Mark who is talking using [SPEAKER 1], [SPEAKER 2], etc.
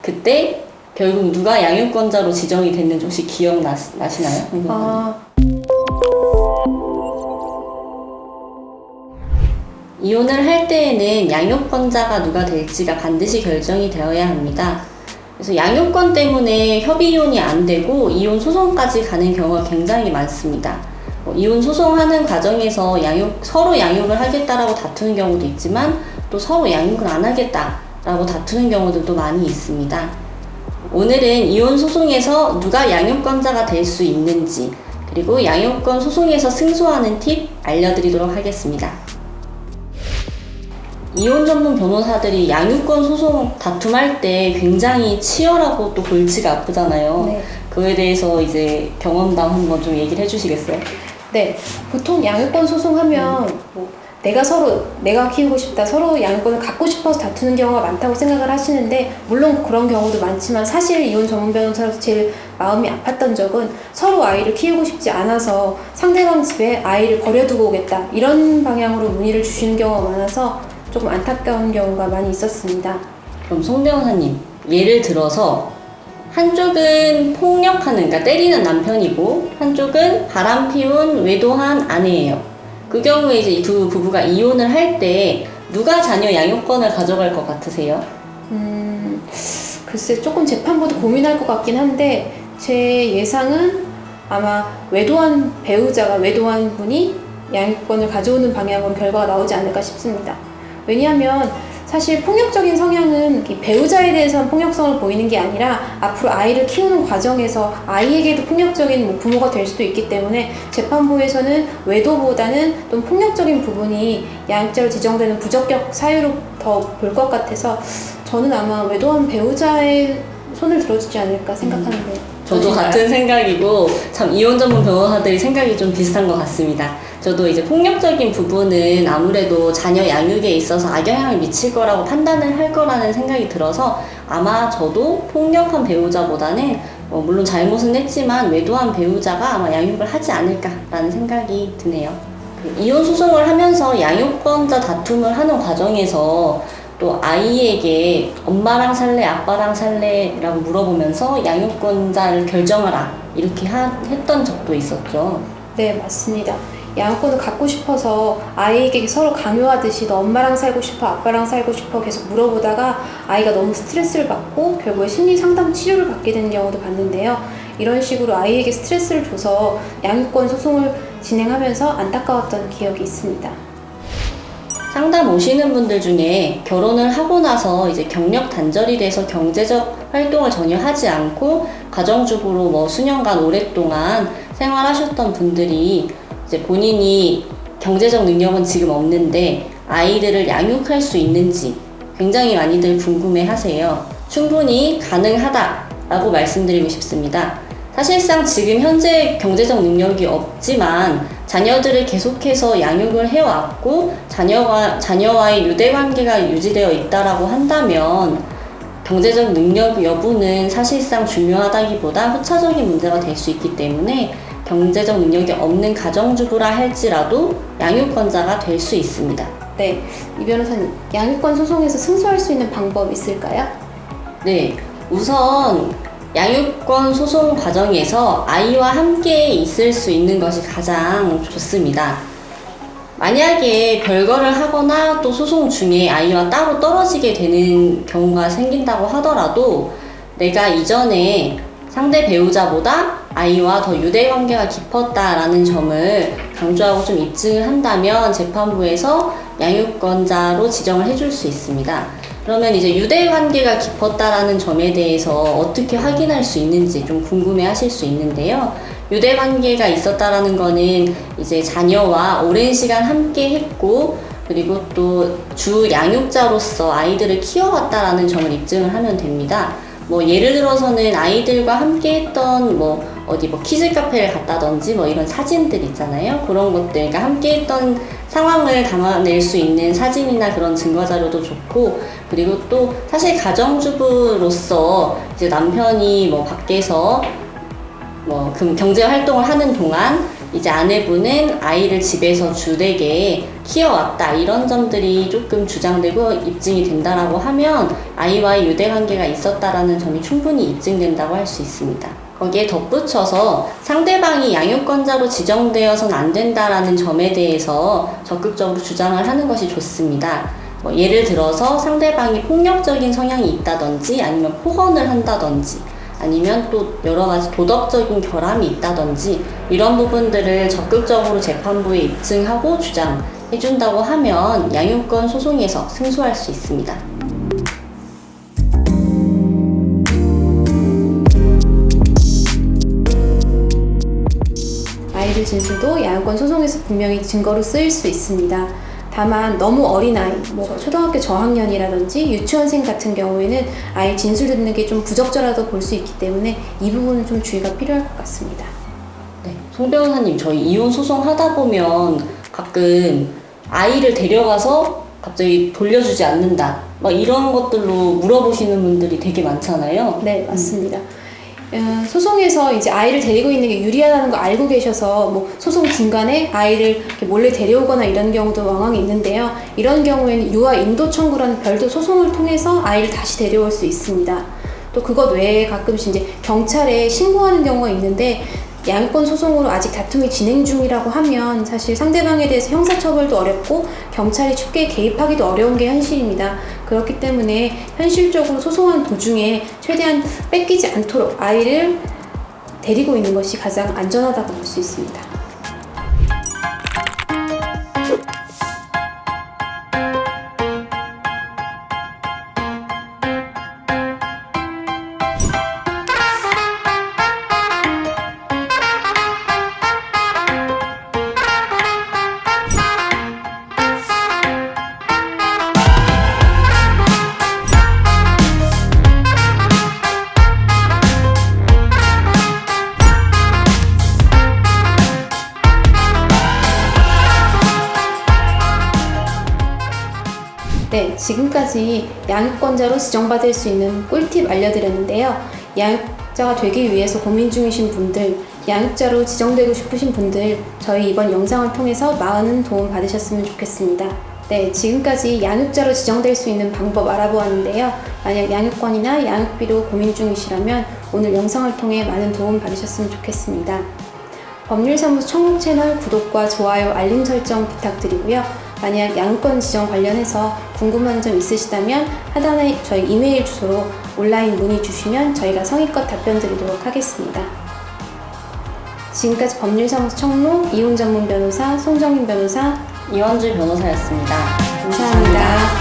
[SPEAKER 1] 그때 결국 누가 양육권자로 지정이 됐는지 혹시 기억나시나요? 이혼을 할 때에는 양육권자가 누가 될지가 반드시 결정이 되어야 합니다. 그래서 양육권 때문에 협의 이혼이 안 되고 이혼 소송까지 가는 경우가 굉장히 많습니다. 이혼 소송하는 과정에서 서로 양육을 하겠다라고 다투는 경우도 있지만 또 서로 양육을 안 하겠다라고 다투는 경우들도 많이 있습니다. 오늘은 이혼 소송에서 누가 양육권자가 될 수 있는지 그리고 양육권 소송에서 승소하는 팁 알려드리도록 하겠습니다. 이혼 전문 변호사들이 양육권 소송 다툼할 때 굉장히 치열하고 또 골치가 아프잖아요.
[SPEAKER 2] 네.
[SPEAKER 1] 그에 대해서 이제 경험담 한번 좀 얘기를 해주시겠어요?
[SPEAKER 2] 네, 보통 양육권 소송하면 내가 키우고 싶다, 서로 양육권을 갖고 싶어서 다투는 경우가 많다고 생각을 하시는데, 물론 그런 경우도 많지만 사실 이혼 전문 변호사로서 제일 마음이 아팠던 적은 서로 아이를 키우고 싶지 않아서 상대방 집에 아이를 버려두고 오겠다 이런 방향으로 문의를 주시는 경우가 많아서 조금 안타까운 경우가 많이 있었습니다.
[SPEAKER 1] 그럼 송 변호사님, 예를 들어서 한쪽은 폭력하는, 그러니까 때리는 남편이고 한쪽은 바람피운 외도한 아내예요. 그 경우에 이제 이 두 부부가 이혼을 할 때 누가 자녀 양육권을 가져갈 것 같으세요?
[SPEAKER 2] 글쎄 조금 재판부도 고민할 것 같긴 한데 제 예상은 아마 외도한 분이 양육권을 가져오는 방향으로 결과가 나오지 않을까 싶습니다. 왜냐하면 사실 폭력적인 성향은 배우자에 대해서는 폭력성을 보이는 게 아니라 앞으로 아이를 키우는 과정에서 아이에게도 폭력적인 부모가 될 수도 있기 때문에 재판부에서는 외도보다는 좀 폭력적인 부분이 양육자로 지정되는 부적격 사유로 더 볼 것 같아서 저는 아마 외도한 배우자의 손을 들어주지 않을까 생각하는데
[SPEAKER 1] 저도 같은 생각이고 참 이혼 전문 변호사들이 생각이 좀 비슷한 것 같습니다. 저도 이제 폭력적인 부분은 아무래도 자녀 양육에 있어서 악영향을 미칠 거라고 판단을 할 거라는 생각이 들어서 아마 저도 폭력한 배우자보다는 물론 잘못은 했지만 외도한 배우자가 아마 양육을 하지 않을까라는 생각이 드네요. 이혼 소송을 하면서 양육권자 다툼을 하는 과정에서 또 아이에게 엄마랑 살래 아빠랑 살래라고 물어보면서 양육권자를 결정하라 이렇게 했던 적도 있었죠.
[SPEAKER 2] 네, 맞습니다. 양육권을 갖고 싶어서 아이에게 서로 강요하듯이 너 엄마랑 살고 싶어 아빠랑 살고 싶어 계속 물어보다가 아이가 너무 스트레스를 받고 결국에 심리 상담 치료를 받게 되는 경우도 봤는데요. 이런 식으로 아이에게 스트레스를 줘서 양육권 소송을 진행하면서 안타까웠던 기억이 있습니다.
[SPEAKER 1] 상담 오시는 분들 중에 결혼을 하고 나서 이제 경력 단절이 돼서 경제적 활동을 전혀 하지 않고 가정주부로 수년간 오랫동안 생활하셨던 분들이 이제 본인이 경제적 능력은 지금 없는데 아이들을 양육할 수 있는지 굉장히 많이들 궁금해 하세요. 충분히 가능하다라고 말씀드리고 싶습니다. 사실상 지금 현재 경제적 능력이 없지만 자녀들을 계속해서 양육을 해왔고 자녀와의 유대관계가 유지되어 있다라고 한다면 경제적 능력 여부는 사실상 중요하다기보다 후차적인 문제가 될 수 있기 때문에 경제적 능력이 없는 가정주부라 할지라도 양육권자가 될 수 있습니다.
[SPEAKER 2] 네, 이 변호사님, 양육권 소송에서 승소할 수 있는 방법 있을까요?
[SPEAKER 1] 네, 우선 양육권 소송 과정에서 아이와 함께 있을 수 있는 것이 가장 좋습니다. 만약에 별거를 하거나 또 소송 중에 아이와 따로 떨어지게 되는 경우가 생긴다고 하더라도 내가 이전에 상대 배우자보다 아이와 더 유대관계가 깊었다라는 점을 강조하고 좀 입증을 한다면 재판부에서 양육권자로 지정을 해줄 수 있습니다. 그러면 이제 유대관계가 깊었다라는 점에 대해서 어떻게 확인할 수 있는지 좀 궁금해 하실 수 있는데요. 유대관계가 있었다라는 거는 이제 자녀와 오랜 시간 함께 했고 그리고 또 주 양육자로서 아이들을 키워왔다라는 점을 입증을 하면 됩니다. 예를 들어서는 아이들과 함께 했던 어디 키즈 카페를 갔다든지 이런 사진들 있잖아요. 그런 것들, 그러니까 함께 했던 상황을 담아낼 수 있는 사진이나 그런 증거 자료도 좋고, 그리고 또 사실 가정주부로서 이제 남편이 밖에서 경제 활동을 하는 동안 이제 아내분은 아이를 집에서 주되게 키워왔다 이런 점들이 조금 주장되고 입증이 된다라고 하면 아이와의 유대관계가 있었다라는 점이 충분히 입증된다고 할 수 있습니다. 거기에 덧붙여서 상대방이 양육권자로 지정되어서는 안 된다라는 점에 대해서 적극적으로 주장을 하는 것이 좋습니다. 예를 들어서 상대방이 폭력적인 성향이 있다든지 아니면 폭언을 한다든지 아니면 또 여러 가지 도덕적인 결함이 있다든지 이런 부분들을 적극적으로 재판부에 입증하고 주장해준다고 하면 양육권 소송에서 승소할 수 있습니다.
[SPEAKER 2] 아이들 진술도 양육권 소송에서 분명히 증거로 쓰일 수 있습니다. 다만 너무 어린 아이, 초등학교 저학년이라든지 유치원생 같은 경우에는 아이 진술 듣는 게 좀 부적절하다고 볼 수 있기 때문에 이 부분은 좀 주의가 필요할 것 같습니다.
[SPEAKER 1] 네, 송 변호사님, 저희 이혼 소송 하다 보면 가끔 아이를 데려가서 갑자기 돌려주지 않는다 막 이런 것들로 물어보시는 분들이 되게 많잖아요.
[SPEAKER 2] 네, 맞습니다. 소송에서 이제 아이를 데리고 있는 게 유리하다는 거 알고 계셔서 소송 중간에 아이를 이렇게 몰래 데려오거나 이런 경우도 왕왕 있는데요. 이런 경우에는 유아 인도 청구라는 별도 소송을 통해서 아이를 다시 데려올 수 있습니다. 또 그것 외에 가끔씩 이제 경찰에 신고하는 경우가 있는데 양육권 소송으로 아직 다툼이 진행 중이라고 하면 사실 상대방에 대해서 형사처벌도 어렵고 경찰이 쉽게 개입하기도 어려운 게 현실입니다. 그렇기 때문에 현실적으로 소송하는 도중에 최대한 뺏기지 않도록 아이를 데리고 있는 것이 가장 안전하다고 볼 수 있습니다. 네, 지금까지 양육권자로 지정받을 수 있는 꿀팁 알려드렸는데요. 양육자가 되기 위해서 고민 중이신 분들, 양육자로 지정되고 싶으신 분들, 저희 이번 영상을 통해서 많은 도움 받으셨으면 좋겠습니다. 네, 지금까지 양육자로 지정될 수 있는 방법 알아보았는데요. 만약 양육권이나 양육비로 고민 중이시라면 오늘 영상을 통해 많은 도움 받으셨으면 좋겠습니다. 법률사무소 청록 채널 구독과 좋아요, 알림 설정 부탁드리고요. 만약 양육권 지정 관련해서 궁금한 점 있으시다면 하단에 저희 이메일 주소로 온라인 문의 주시면 저희가 성의껏 답변 드리도록 하겠습니다. 지금까지 법률사무소 청록 이혼 전문 변호사 송정인 변호사,
[SPEAKER 1] 이원주 변호사였습니다.
[SPEAKER 2] 감사합니다.